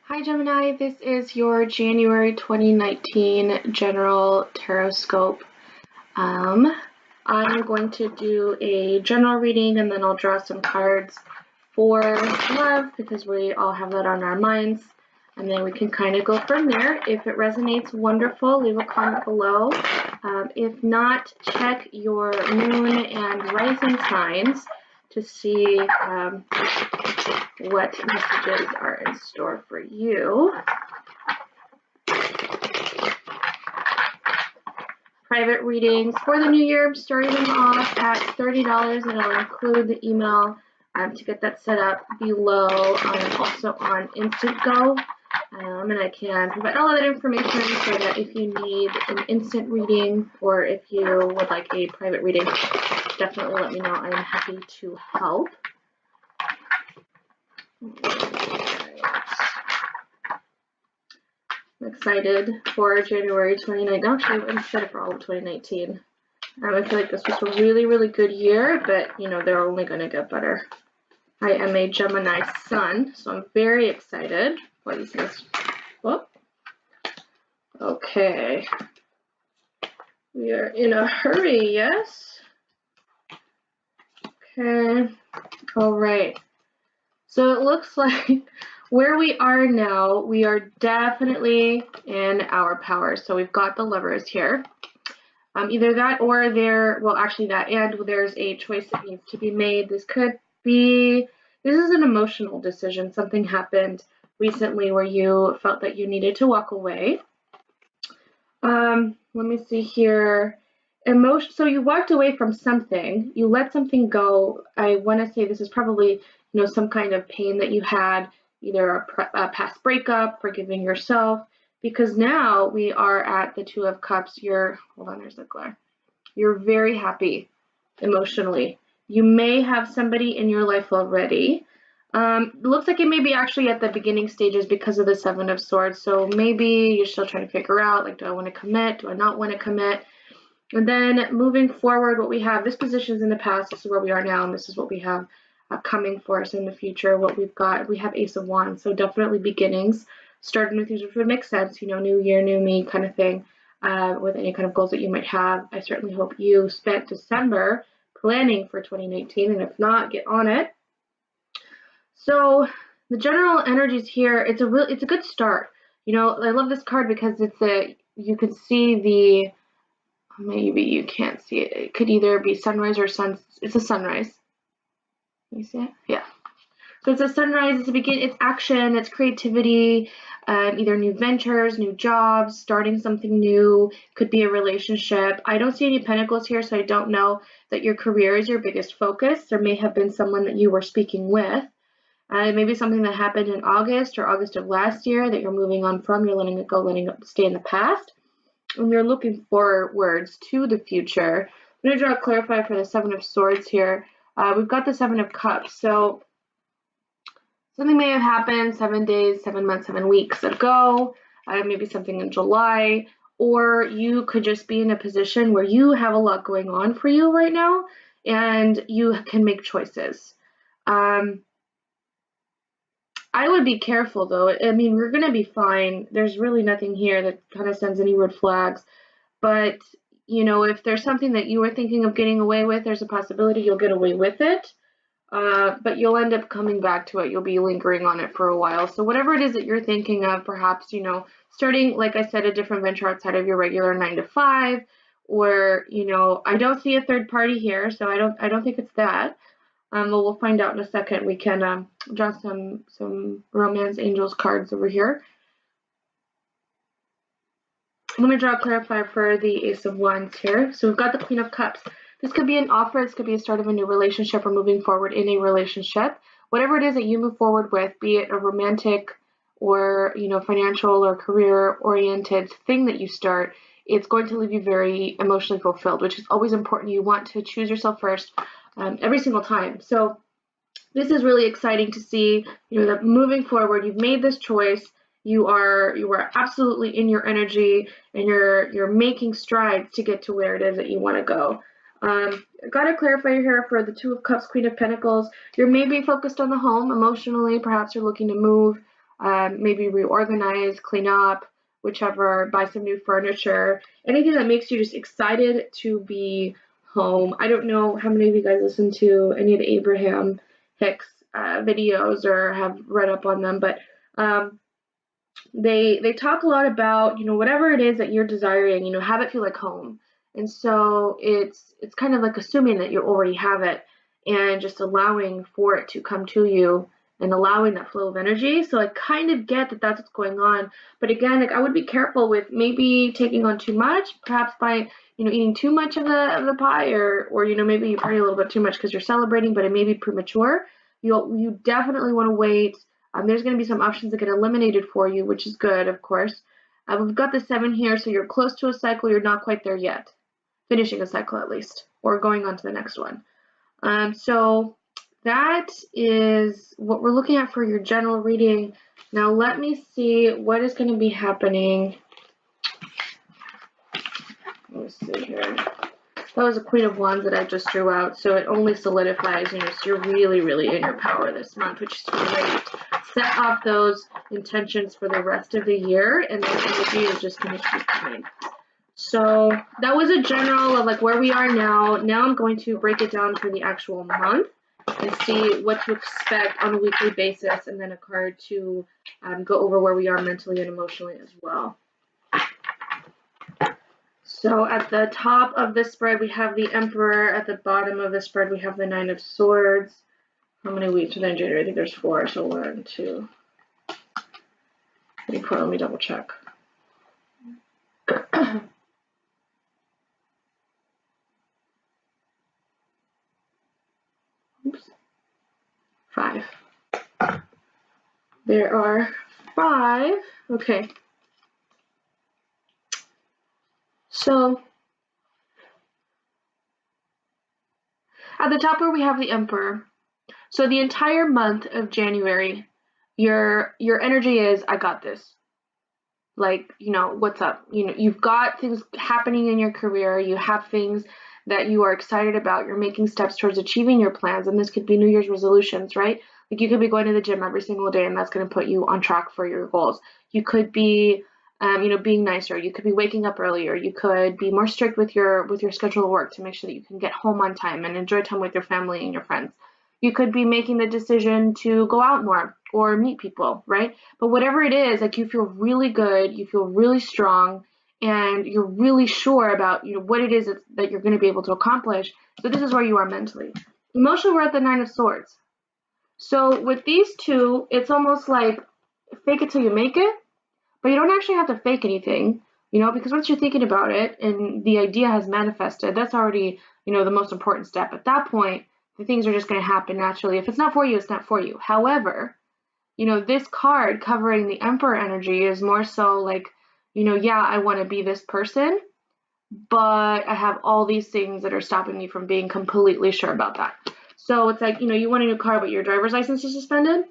Hi Gemini, this is your January 2019 General Tarotscope. I'm going to do a general reading and then I'll draw some cards for love because we all have that on our minds. And then we can kind of go from there. If it resonates, wonderful, leave a comment below. If not, check your moon and rising signs to see what messages are in store for you. Private readings for the new year, starting them off at $30, and I'll include the email to get that set up below. I'm also on instantgo, and I can provide all of that information so that if you need an instant reading or if you would like a private reading, definitely let me know. I am happy to help. I'm excited for January 2019. Actually, I'm excited for all of 2019. I feel like this was a really, really good year, but you know, they're only going to get better. I am a Gemini sun, so I'm very excited for these next. Whoop. Okay. We are in a hurry, yes? Okay. All right. So it looks like where we are now, we are definitely in our power. So we've got the Lovers here. Either that or that and there's a choice that needs to be made. This is an emotional decision. Something happened recently where you felt that you needed to walk away. Let me see here. So you walked away from something, you let something go. I want to say this is probably, some kind of pain that you had, either a past breakup, forgiving yourself, because now we are at the Two of Cups. Hold on, there's the glare. You're very happy emotionally. You may have somebody in your life already. Looks like it may be actually at the beginning stages because of the Seven of Swords. So maybe you're still trying to figure out, like, do I want to commit? Do I not want to commit? And then moving forward, what we have, this position is in the past, this is where we are now, and this is what we have coming for us in the future. What we've got, we have Ace of Wands, so definitely beginnings, starting with these, which would make sense, new year, new me kind of thing, with any kind of goals that you might have. I certainly hope you spent December planning for 2019, and if not, get on it. So the general energies here, it's a good start. I love this card because you can see maybe you can't see it. It could either be sunrise or it's a sunrise. You see it? Yeah. So it's a sunrise, it's action, it's creativity, either new ventures, new jobs, starting something new, could be a relationship. I don't see any pentacles here, so I don't know that your career is your biggest focus. There may have been someone that you were speaking with. Maybe something that happened in August or August of last year that you're moving on from, you're letting it go, letting it stay in the past. And you're looking forwards to the future. I'm going to draw a clarifier for the Seven of Swords here. We've got the Seven of Cups. So something may have happened 7 days, 7 months, 7 weeks ago, maybe something in July, or you could just be in a position where you have a lot going on for you right now, and you can make choices. I would be careful though. I mean, we're going to be fine. There's really nothing here that kind of sends any red flags. But, if there's something that you were thinking of getting away with, there's a possibility you'll get away with it. But you'll end up coming back to it. You'll be lingering on it for a while. So whatever it is that you're thinking of, perhaps, starting, like I said, a different venture outside of your regular 9 to 5, or, I don't see a third party here, so I don't think it's that. We'll find out in a second. We can draw some romance angels cards over here. Let me draw a clarifier for the Ace of Wands here. So we've got the Queen of Cups. This could be an offer. This could be a start of a new relationship or moving forward in a relationship. Whatever it is that you move forward with, be it a romantic or, financial or career-oriented thing that you start, it's going to leave you very emotionally fulfilled, which is always important. You want to choose yourself first every single time. So this is really exciting to see, that moving forward, you've made this choice. You are absolutely in your energy, and you're making strides to get to where it is that you want to go. Got to clarify here for the Two of Cups, Queen of Pentacles. You're maybe focused on the home emotionally. Perhaps you're looking to move. maybe reorganize, clean up, whichever, buy some new furniture, anything that makes you just excited to be home. I don't know how many of you guys listen to any of the Abraham Hicks videos or have read up on them, but they talk a lot about, whatever it is that you're desiring, have it feel like home. And so it's kind of like assuming that you already have it and just allowing for it to come to you and allowing that flow of energy. So I kind of get that that's what's going on. But again, like I would be careful with maybe taking on too much, perhaps by, eating too much of the pie, or maybe you party a little bit too much because you're celebrating, but it may be premature. You definitely want to wait. There's going to be some options that get eliminated for you, which is good, of course. We've got the 7 here, so you're close to a cycle. You're not quite there yet. Finishing a cycle at least, or going on to the next one. So that is what we're looking at for your general reading. Now let me see what is going to be happening. Let's see here. That was a Queen of Wands that I just drew out, so it only solidifies, so you're really, really in your power this month, which is great. Set off those intentions for the rest of the year, and the energy is just going to keep coming. So that was a general of like where we are now. Now I'm going to break it down for the actual month and see what to expect on a weekly basis, and then a card to go over where we are mentally and emotionally as well. So at the top of the spread, we have the Emperor. At the bottom of the spread, we have the 9 of Swords. How many weeks within January? I think there's 4. So 1, 2, 3, 4. Let me double check. Oops. 5. There are 5. Okay. So at the top where we have the Emperor. So the entire month of January, your energy is, I got this. Like, what's up? You've got things happening in your career. You have things that you are excited about. You're making steps towards achieving your plans. And this could be New Year's resolutions, right? Like you could be going to the gym every single day, and that's going to put you on track for your goals. You could be, being nicer. You could be waking up earlier. You could be more strict with your schedule of work to make sure that you can get home on time and enjoy time with your family and your friends. You could be making the decision to go out more or meet people, right? But whatever it is, like you feel really good, you feel really strong, and you're really sure about what it is that you're going to be able to accomplish. So this is where you are mentally. Emotionally, we're at the 9 of Swords. So with these two, it's almost like fake it till you make it, but you don't actually have to fake anything, because once you're thinking about it and the idea has manifested, that's already, the most important step. At that point, the things are just going to happen naturally. If it's not for you, it's not for you. However, this card covering the Emperor energy is more so like, yeah, I want to be this person, but I have all these things that are stopping me from being completely sure about that. So it's like, you want a new car, but your driver's license is suspended.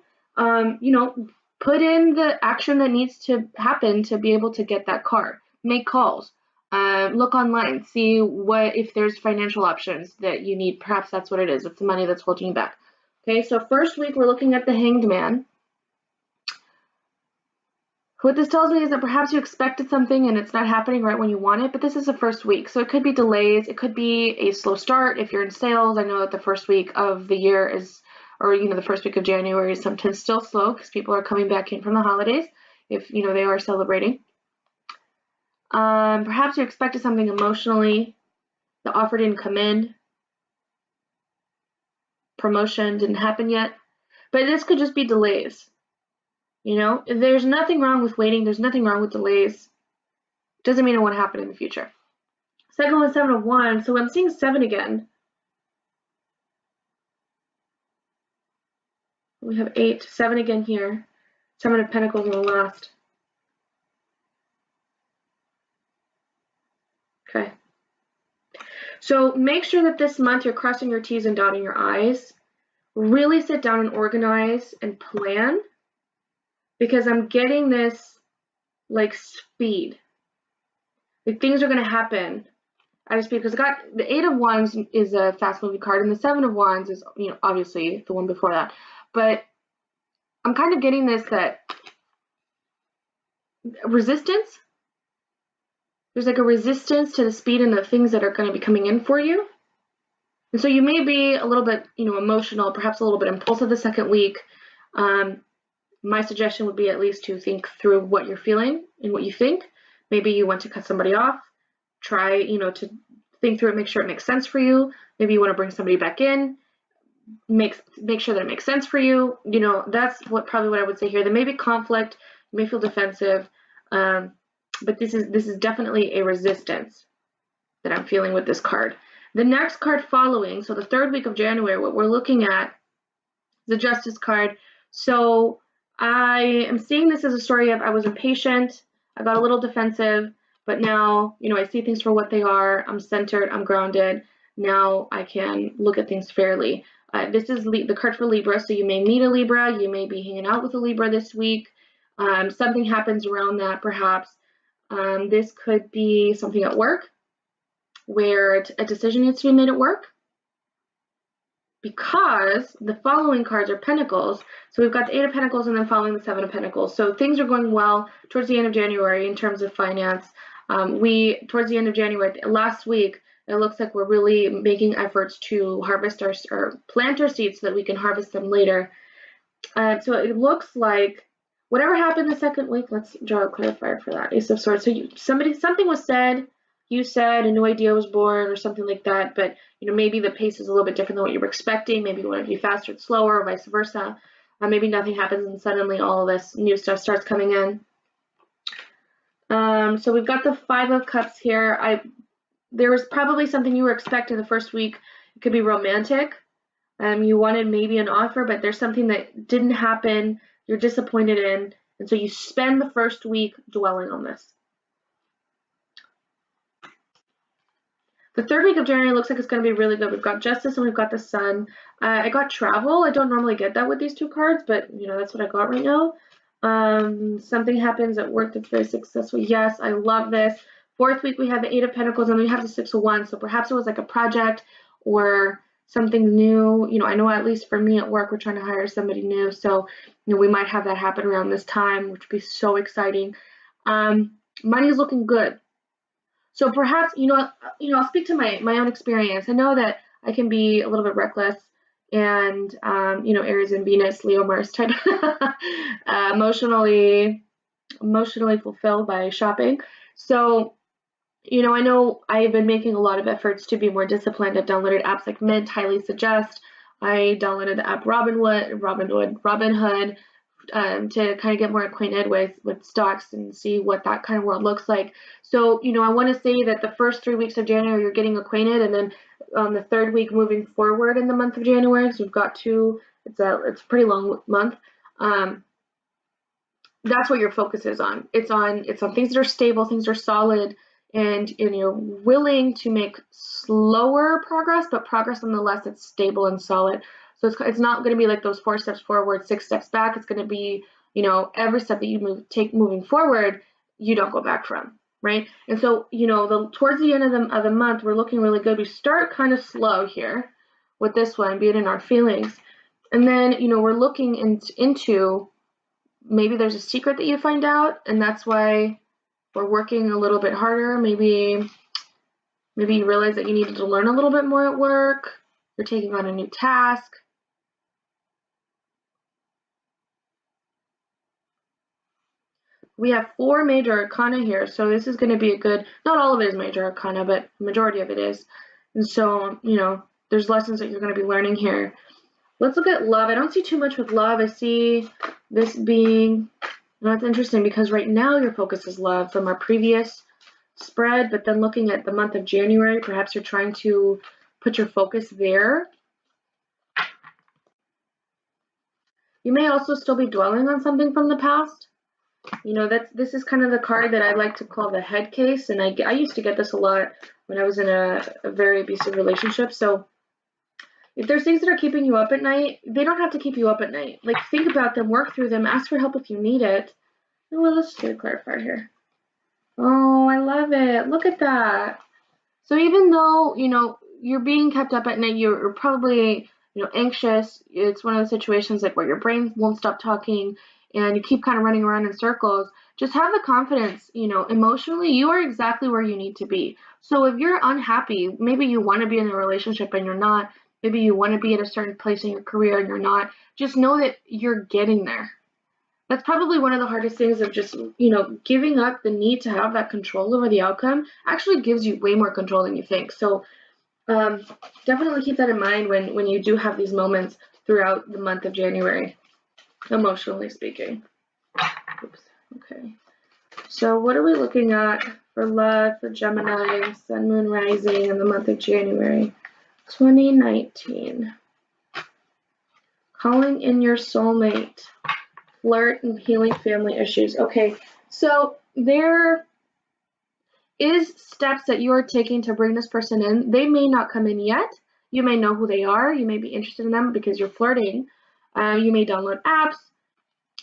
Put in the action that needs to happen to be able to get that car. Make calls. Look online, see if there's financial options that you need. Perhaps that's what it is. It's the money that's holding you back. Okay, so first week we're looking at the Hanged Man. What this tells me is that perhaps you expected something and it's not happening right when you want it, but this is the first week. So it could be delays. It could be a slow start if you're in sales. I know that the first week of the year is, or the first week of January is sometimes still slow because people are coming back in from the holidays if, they are celebrating. Perhaps you expected something emotionally. The offer didn't come in. Promotion didn't happen yet. But this could just be delays. There's nothing wrong with waiting. There's nothing wrong with delays. Doesn't mean it won't happen in the future. Second one, 7 of Wands. So I'm seeing 7 again. We have 8, 7 again here. 7 of Pentacles in the last. Okay. So make sure that this month you're crossing your T's and dotting your I's. Really sit down and organize and plan, because I'm getting this like speed. Like things are going to happen at a speed, because I got the 8 of Wands is a fast moving card, and the 7 of Wands is, obviously the one before that. But I'm kind of getting this that resistance. There's like a resistance to the speed and the things that are going to be coming in for you. And so you may be a little bit, emotional, perhaps a little bit impulsive the second week. My suggestion would be at least to think through what you're feeling and what you think. Maybe you want to cut somebody off. Try, to think through it, make sure it makes sense for you. Maybe you want to bring somebody back in. Make sure that it makes sense for you. That's probably what I would say here. There may be conflict. You may feel defensive. But this is definitely a resistance that I'm feeling with this card. The next card following, so the third week of January, what we're looking at is the Justice card. So I am seeing this as a story of I was impatient, I got a little defensive, but now, I see things for what they are. I'm centered, I'm grounded. Now I can look at things fairly. This is the card for Libra, so you may meet a Libra, you may be hanging out with a Libra this week. Something happens around that, perhaps. This could be something at work where a decision needs to be made at work, because the following cards are Pentacles. So we've got the 8 of Pentacles and then following the 7 of Pentacles. So things are going well towards the end of January in terms of finance. Towards the end of January, last week, it looks like we're really making efforts to harvest or plant our seeds so that we can harvest them later. So it looks like whatever happened the second week, let's draw a clarifier for that. Ace of Swords. So something was said, you said, a new idea was born or something like that, but maybe the pace is a little bit different than what you were expecting. Maybe you want it to be faster and slower, or vice versa. Maybe nothing happens and suddenly all of this new stuff starts coming in. So we've got the 5 of Cups here. There was probably something you were expecting the first week. It could be romantic. You wanted maybe an offer, but there's something that didn't happen. You're disappointed in, and so you spend the first week dwelling on this. The third week of January looks like it's going to be really good. We've got Justice and we've got the Sun. I got Travel. I don't normally get that with these two cards, but that's what I got right now. Something happens at work that's very successful. Yes, I love this. Fourth week we have the 8 of Pentacles and we have the 6 of Wands. So perhaps it was like a project or something new. I know at least for me at work, we're trying to hire somebody new. So, we might have that happen around this time, which would be so exciting. Money is looking good. So perhaps, I'll speak to my own experience. I know that I can be a little bit reckless and, Aries and Venus, Leo, Mars type, emotionally fulfilled by shopping. So, I know I've been making a lot of efforts to be more disciplined. I've downloaded apps like Mint, highly suggest. I downloaded the app Robinhood, to kind of get more acquainted with stocks and see what that kind of world looks like. So, I want to say that the first 3 weeks of January, you're getting acquainted, and then on the third week moving forward in the month of January, so we've got it's a pretty long month. That's what your focus is on. It's on things that are stable, things that are solid, and you're willing to make slower progress, but progress nonetheless that's stable and solid. So it's not going to be like those 4 steps forward, 6 steps back. It's going to be, every step that you take moving forward, you don't go back from, right? And so, towards the end of the month, we're looking really good. We start kind of slow here with this one, being in our feelings. And then, we're looking into maybe there's a secret that you find out, and that's why we're working a little bit harder. Maybe you realize that you needed to learn a little bit more at work. You're taking on a new task. We have 4 major arcana here, so this is going to be a good, not all of it is major arcana, but the majority of it is. And so, there's lessons that you're going to be learning here. Let's look at love. I don't see too much with love. I see this being, that's interesting because right now your focus is love from our previous spread, but then looking at the month of January, perhaps you're trying to put your focus there. You may also still be dwelling on something from the past. This is kind of the card that I like to call the head case, and I used to get this a lot when I was in a very abusive relationship. So if there's things that are keeping you up at night, they don't have to keep you up at night. Like, think about them, work through them, ask for help if you need it. Oh, well, let's get a clarifier here. Oh, I love it. Look at that. So even though, you're being kept up at night, you're probably, anxious. It's one of the situations like where your brain won't stop talking and you keep kind of running around in circles. just have the confidence, you know, emotionally, you are exactly where you need to be. So if you're unhappy, maybe you want to be in a relationship and you're not, maybe you want to be at a certain place in your career and you're not, just know that you're getting there. That's probably one of the hardest things of just, you know, giving up the need to have that control over the outcome actually gives you way more control than you think. So definitely keep that in mind when you do have these moments throughout the month of January, emotionally speaking. Oops. Okay. So what are we looking at for love for Gemini, Sun, Moon, Rising in the month of January 2019? Calling in your soulmate, flirt, and healing family issues. Okay, so there is steps that you are taking to bring this person in. They may not come in yet. You may know who they are. You may be interested in them because you're flirting. You may download apps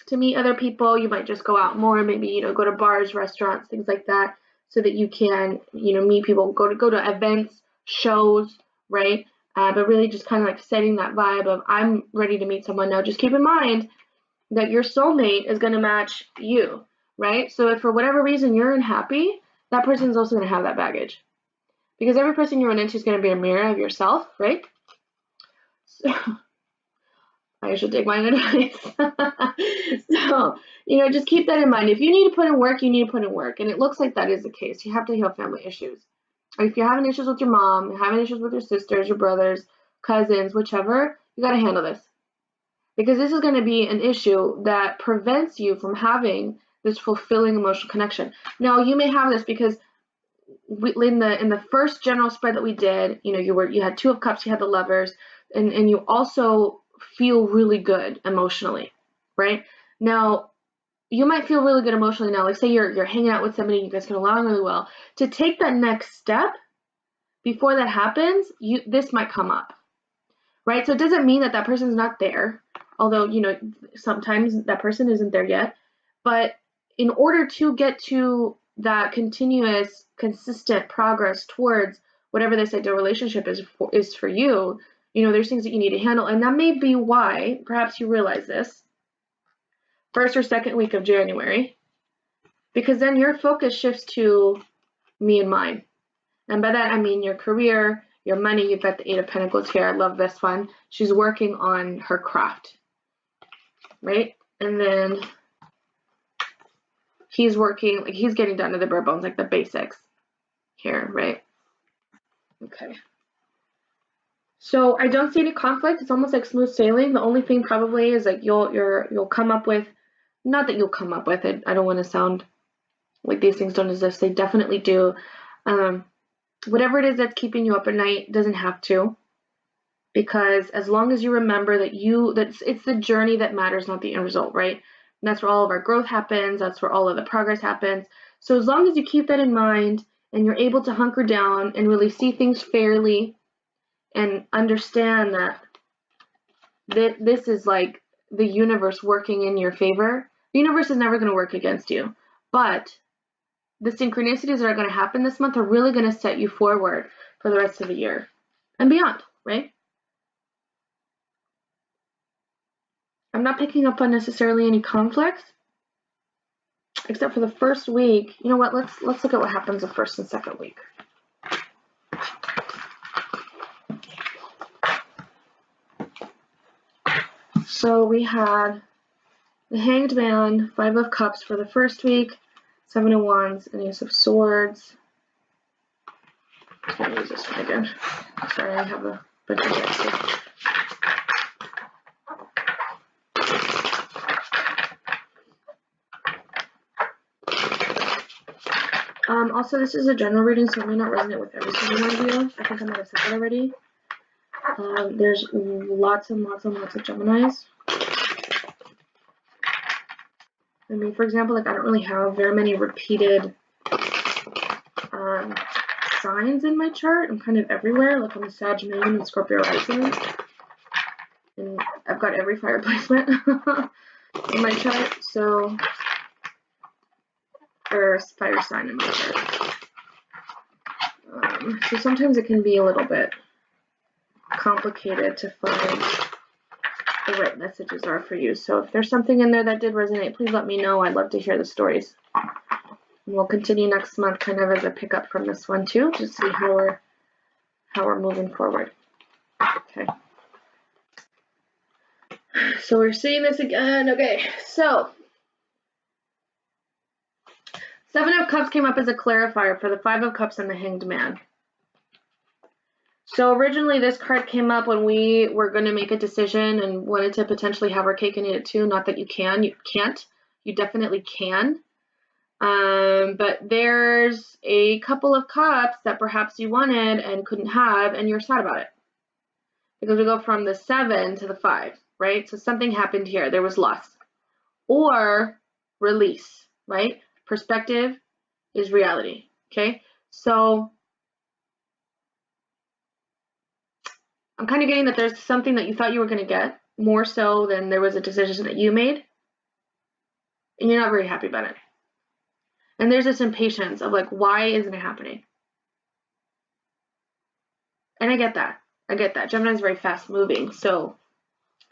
to meet other people. You might just go out more, maybe, you know, go to bars, restaurants, things like that, so that you can, you know, meet people, go to events, shows, right? But really just kind of like setting that vibe of, I'm ready to meet someone now. Just keep in mind that your soulmate is going to match you, right? So if for whatever reason you're unhappy, that person's also going to have that baggage, because every person you run into is going to be a mirror of yourself, right? So I should take my advice. So, you know, just keep that in mind. If you need to put in work, you need to put in work. And it looks like that is the case. You have to heal family issues. Or if you're having issues with your mom, you're having issues with your sisters, your brothers, cousins, whichever, you got to handle this. Because this is going to be an issue that prevents you from having this fulfilling emotional connection. Now, you may have this because in the first general spread that we did, you know, you had Two of Cups, you had the Lovers, and you also feel really good emotionally, right? Now, you might feel really good emotionally now. Like, say you're hanging out with somebody, you guys get along really well. To take that next step, before that happens, this might come up, right? So it doesn't mean that person's not there, although, you know, sometimes that person isn't there yet. But in order to get to that continuous, consistent progress towards whatever this ideal relationship is for you, you know, there's things that you need to handle. And that may be why, perhaps you realize this, first or second week of January, because then your focus shifts to me and mine. And by that, I mean your career, your money. You've got the Eight of Pentacles here. I love this one. She's working on her craft, right? And then he's working, like he's getting down to the bare bones, like the basics here, right? Okay. So I don't see any conflict. It's almost like smooth sailing. The only thing probably is like you'll come up with, not that you'll come up with it. I don't want to sound like these things don't exist. They definitely do. Whatever it is that's keeping you up at night doesn't have to, because as long as you remember that it's the journey that matters, not the end result, right? And that's where all of our growth happens. That's where all of the progress happens. So as long as you keep that in mind and you're able to hunker down and really see things fairly and understand that this is like the universe working in your favor. The universe is never going to work against you, but the synchronicities that are going to happen this month are really going to set you forward for the rest of the year and beyond, right? I'm not picking up on necessarily any conflicts, except for the first week. You know what? Let's look at what happens the first and second week. So we had the Hanged Man, Five of Cups for the first week, Seven of Wands, and Ace of Swords. I'm going to use this one again. Sorry, I have a bunch of decks here. Also, this is a general reading, so it may not resonate with every single one of you. I think I might have said that already. There's lots and lots and lots of Geminis. I mean, for example, like I don't really have very many repeated signs in my chart. I'm kind of everywhere. Like I'm a Sag Moon and Scorpio Rising, and I've got every fire placement in my chart. So, or fire sign in my chart. So sometimes it can be a little bit complicated to find the right messages are for you. So if there's something in there that did resonate, please let me know. I'd love to hear the stories. And we'll continue next month kind of as a pickup from this one too, to see how we're moving forward. Okay. So we're seeing this again. Okay, so Seven of Cups came up as a clarifier for the Five of Cups and the Hanged Man. So originally this card came up when we were going to make a decision and wanted to potentially have our cake and eat it too. Not that you can't. You definitely can. But there's a couple of cups that perhaps you wanted and couldn't have, and you're sad about it. Because we go from the 7 to the 5, right? So something happened here. There was loss. Or release, right? Perspective is reality, okay? So I'm kind of getting that there's something that you thought you were going to get, more so than there was a decision that you made, and you're not very happy about it. And there's this impatience of like, why isn't it happening? And I get that. Gemini is very fast moving, so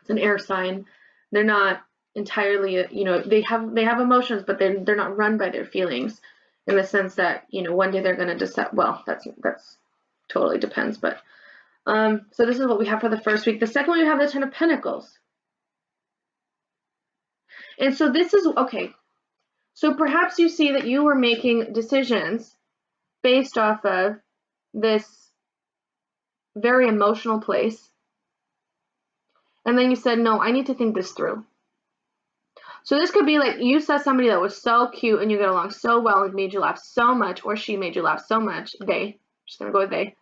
it's an air sign. They're not entirely, they have emotions, but they're not run by their feelings, in the sense that, one day they're going to decide. Well, that's totally depends, but so this is what we have for the first week. The second one, we have the Ten of Pentacles, and so this is okay. So perhaps you see that you were making decisions based off of this very emotional place, and then you said, no, I need to think this through. So this could be like you saw somebody that was so cute and you got along so well and made you laugh so much, or she made you laugh so much. Just gonna go with they.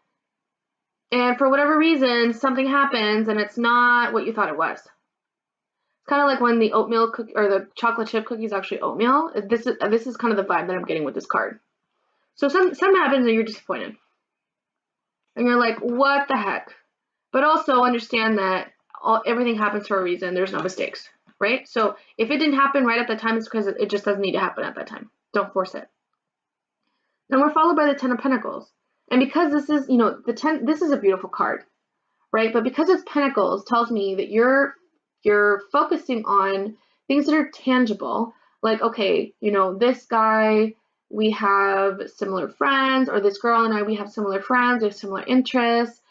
And for whatever reason, something happens and it's not what you thought it was. It's kind of like when the oatmeal cookie or the chocolate chip cookie is actually oatmeal. This is kind of the vibe that I'm getting with this card. So something happens and you're disappointed. And you're like, what the heck? But also understand that everything happens for a reason. There's no mistakes, right? So if it didn't happen right at that time, it's because it just doesn't need to happen at that time. Don't force it. Then we're followed by the Ten of Pentacles. And because this is, this is a beautiful card, right? But because it's Pentacles, tells me that you're focusing on things that are tangible. Like, okay, this guy, we have similar friends, or this girl and I, we have similar friends, we have similar interests,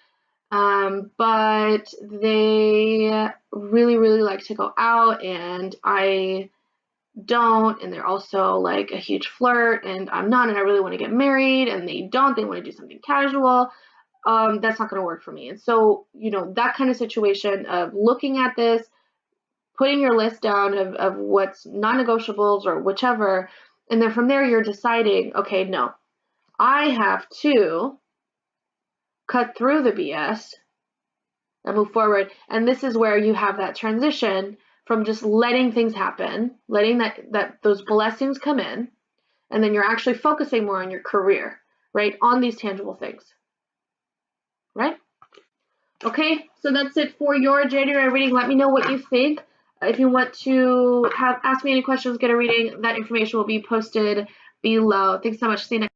but they really, really like to go out, and I don't, and they're also like a huge flirt, and I'm not, and I really want to get married, and they don't, they want to do something casual. That's not going to work for me. And so, that kind of situation of looking at this, putting your list down of what's non-negotiables or whichever, and then from there you're deciding, okay, no, I have to cut through the BS and move forward. And this is where you have that transition from just letting things happen, letting that those blessings come in, and then you're actually focusing more on your career, right? On these tangible things, right? Okay, so that's it for your January reading. Let me know what you think. If you want to ask me any questions, get a reading, that information will be posted below. Thanks so much. See you next.